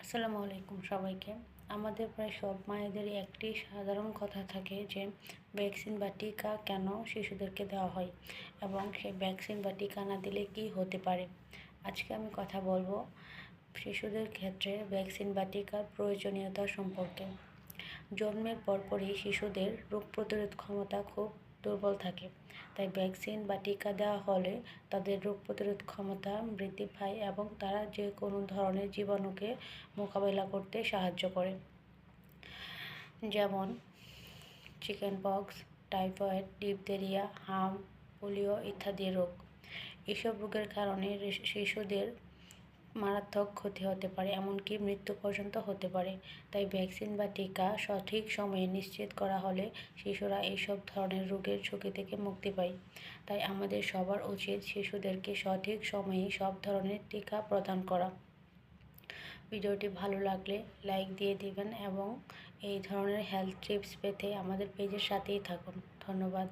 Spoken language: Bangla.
আসসালামু আলাইকুম সবাইকে। আমাদের প্রায় সব মায়েদেরই একটি সাধারণ কথা থাকে যে ভ্যাকসিন বা টিকা কেন শিশুদেরকে দেওয়া হয় এবং সেই ভ্যাকসিন বা টিকা না দিলে কী হতে পারে। আজকে আমি কথা বলবো শিশুদের ক্ষেত্রে ভ্যাকসিন বা টিকার প্রয়োজনীয়তা সম্পর্কে। জন্মের পরপরই শিশুদের রোগ প্রতিরোধ ক্ষমতা খুব দুর্বল থাকে, তাই ভ্যাকসিন বা টিকা দেওয়া হলে তাদের রোগ প্রতিরোধ ক্ষমতা বৃদ্ধি পায় এবং তারা যে কোনো ধরনের জীবাণুকে মোকাবেলা করতে সাহায্য করে, যেমন চিকেন পক্স, টাইফয়েড, ডিপথেরিয়া, হাম, পোলিও ইত্যাদি রোগ। এসব রোগের কারণে শিশুদের মারাত্মক ক্ষতি হতে পারে, এমনকি মৃত্যু পর্যন্ত হতে পারে। তাই ভ্যাকসিন বা টিকা সঠিক সময়ে নিশ্চিত করা হলে শিশুরা এইসব ধরনের রোগের ঝুঁকি থেকে মুক্তি পায়। তাই আমাদের সবার উচিত শিশুদেরকে সঠিক সময়ে সব ধরনের টিকা প্রদান করা। ভিডিওটি ভালো লাগলে লাইক দিয়ে দিবেন এবং এই ধরনের হেলথ টিপস পেতে আমাদের পেজের সাথেই থাকুন। ধন্যবাদ।